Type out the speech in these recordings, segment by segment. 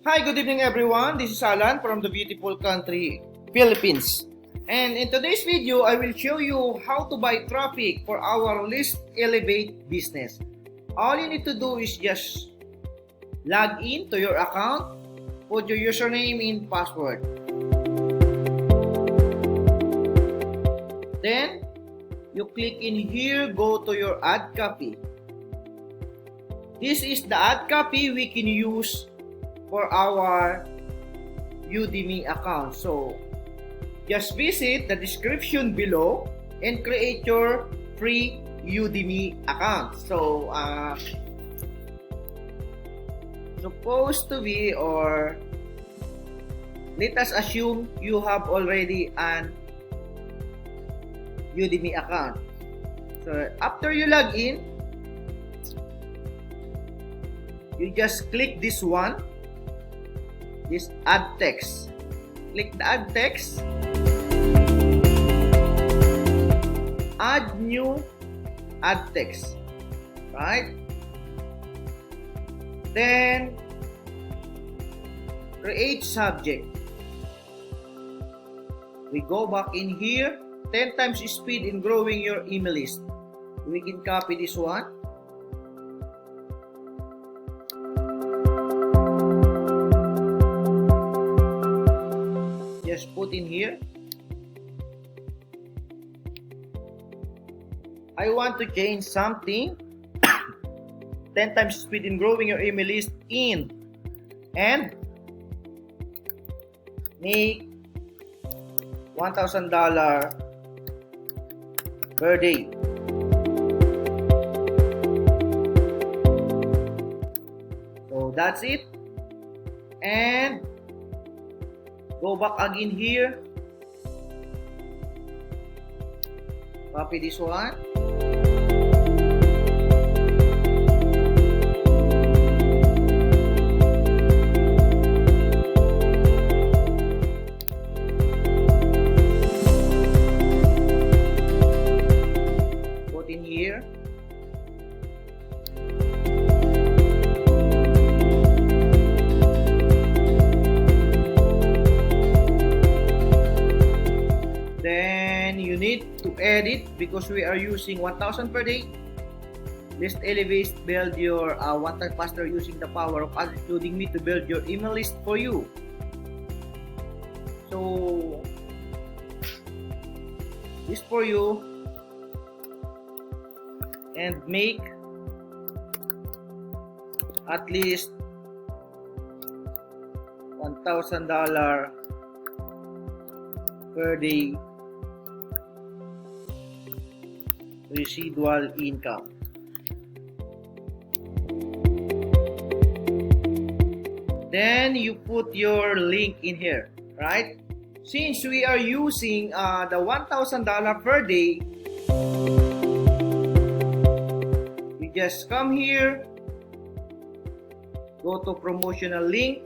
Hi, good evening everyone. This is Alan from the beautiful country, Philippines. And in today's video, I will show you how to buy traffic for our List Elevate business. All you need to do is just log in to your account, put your username and password. Then, you click in here, go to your ad copy. This is the ad copy we can use for our Udimi account. So, just visit the description below and create your free Udimi account. So, supposed to be, or let us assume you have already an Udimi account. So, after you log in, you just click this one, this add text. Click the add text, add new add text, right? Then create subject. We go back in here, 10 times speed in growing your email list. We can copy this one. Just put in here. I want to change something. 10 times speed in growing your email list in and make $1,000 per day. So that's it. And go back again here. Copy this one. Put in here. Then you need to edit because we are using 1,000 per day. List Elevate, build your one time faster using the power of others, including me, to build your email list for you. So this for you, and make at least $1,000 per day residual income. Then you put your link in here, right? Since we are using the $1,000 per day, we just come here, go to promotional link,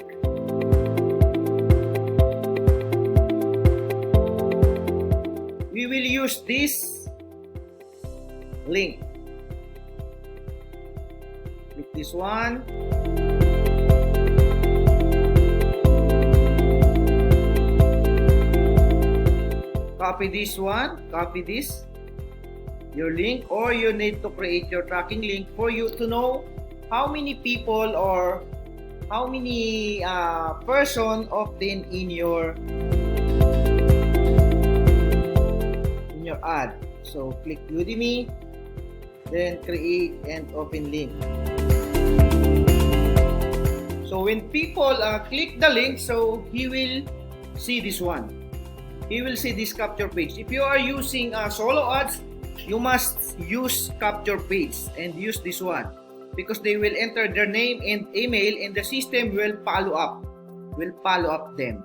we will use this link. Click this one. Copy this one, copy this, your link, or you need to create your tracking link for you to know how many people or how many person opt-in in your ad. So click Udimi, then create and open link. So when people click the link, so he will see this one. He will see this capture page. If you are using solo ads, you must use capture page and use this one because they will enter their name and email and the system will follow up them.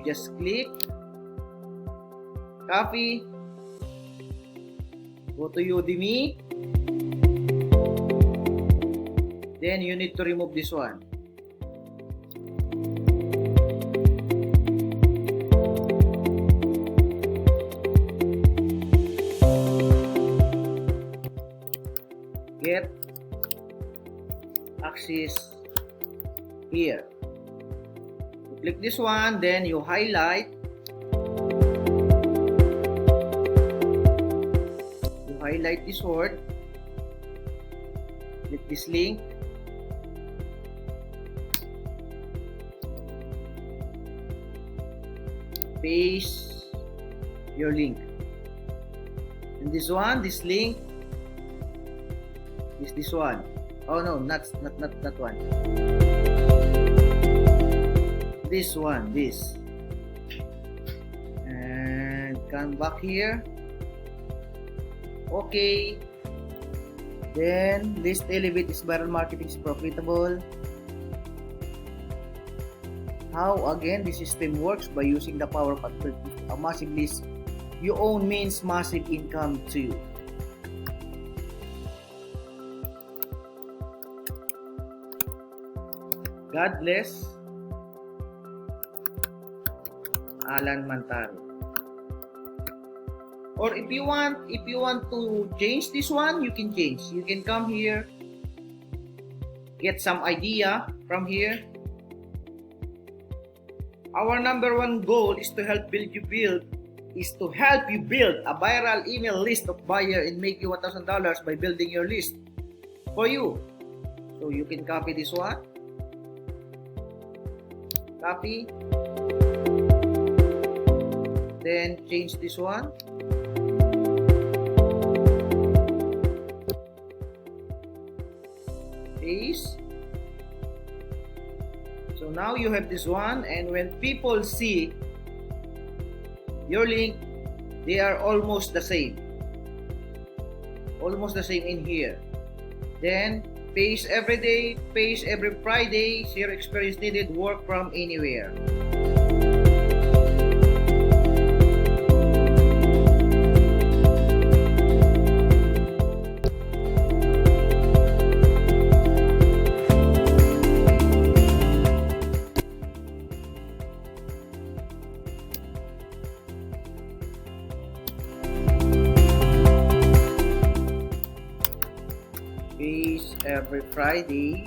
Just click, copy, go to Udimi, then you need to remove this one. get access here. You click this one, then you highlight. You highlight this word. Click this link. Paste your link. And this one, this link is this one. Oh no, not that one. This one, this. And come back here. Okay. Then list elevate is viral marketing is profitable. How again this system works? By using the power of a massive list you own means massive income to you. God bless. Alan Mantaro. Or if you want to change this one, you can change. You can come here, get some idea from here. Our number one goal is to help you build a viral email list of buyer and make you $1,000 by building your list for you. So you can copy this one. Copy. Then change this one. Paste. So now you have this one, and when people see your link, they are almost the same in here. Then paste every day, paste every Friday. Share experience needed, work from anywhere. Every Friday.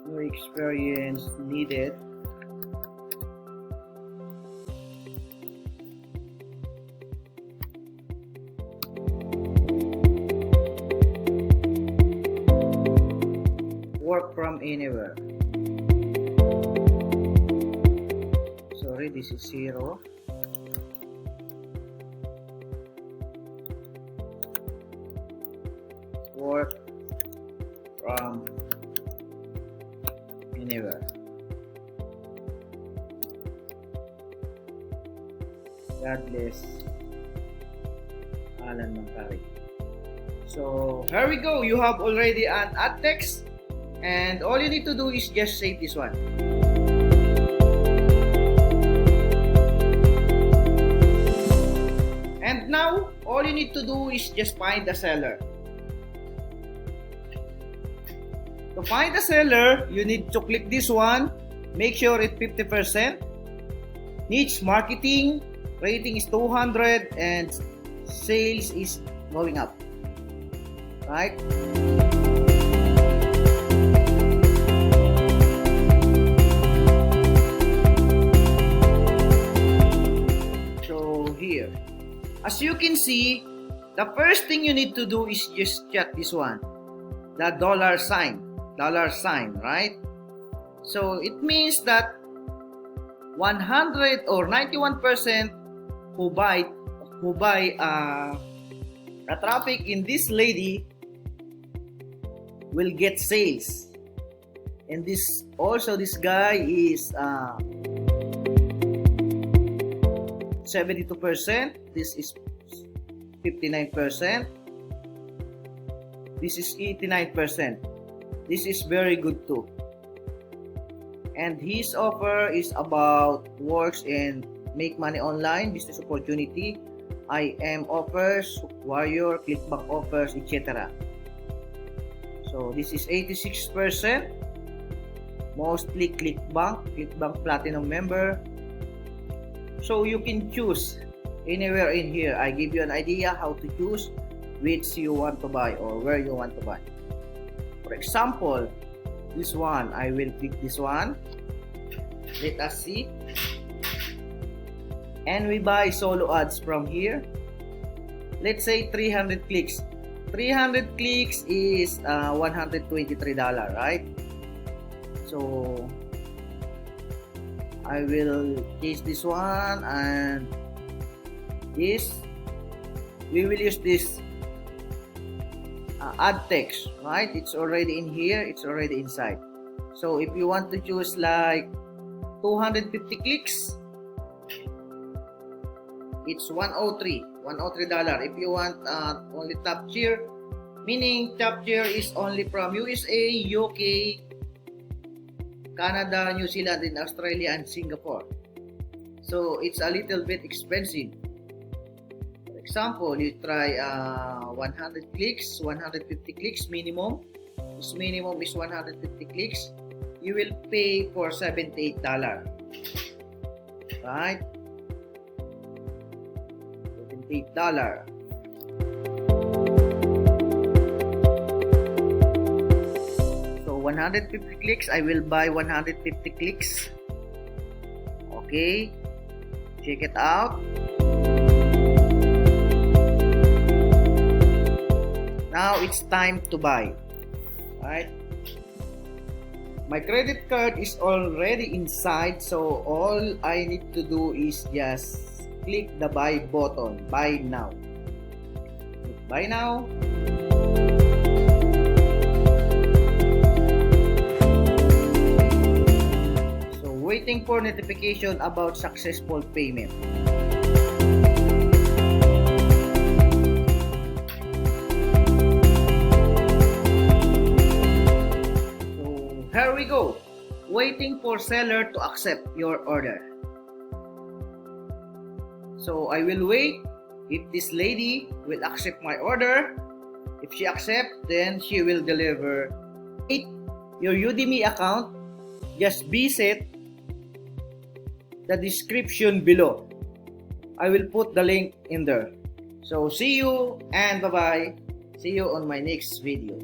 No experience needed. Work from anywhere. This is 0. Work from anywhere. God bless. Alan Mantaro. So here we go. You have already an ad text, and all you need to do is just save this one. Now, all you need to do is just find the seller. To find the seller, you need to click this one. Make sure it's 50%. Niche marketing, rating is 200, and sales is going up. Right? So here. As you can see, the first thing you need to do is just check this one, the dollar sign, right? So it means that 100 or 91% who buy the traffic in this lady will get sales, and this guy is 72%. This is 59%. This is 89%. This is very good too. And his offer is about works and make money online, business opportunity, IM offers, warrior, clickback offers, etc. So this is 86%. mostly ClickBank Platinum member. So you can choose anywhere in here. I give you an idea how to choose which you want to buy or where you want to buy. For example, this one, I will click this one. Let us see. And we buy solo ads from here. Let's say 300 clicks. 300 clicks is $123, right? So I will change this one and this. We will use this add text, right? It's already in here, it's already inside. So if you want to choose like 250 clicks, it's $103. If you want only top tier, meaning top tier is only from USA, UK, Canada, New Zealand, and Australia, and Singapore. So it's a little bit expensive. For example, you try 100 clicks, 150 clicks minimum. This minimum is 150 clicks. You will pay for $78, right? $78. So 150 clicks, I will buy 150 clicks. Okay, check it out. Now it's time to buy, right? My credit card is already inside, so all I need to do is just click the buy button. Buy now. Buy now. So waiting for notification about successful payment. Here we go, waiting for seller to accept your order. So I will wait if this lady will accept my order. If she accepts, then she will deliver. Your Udimi account, just visit the description below. I will put the link in there. So see you and bye-bye. See you on my next video.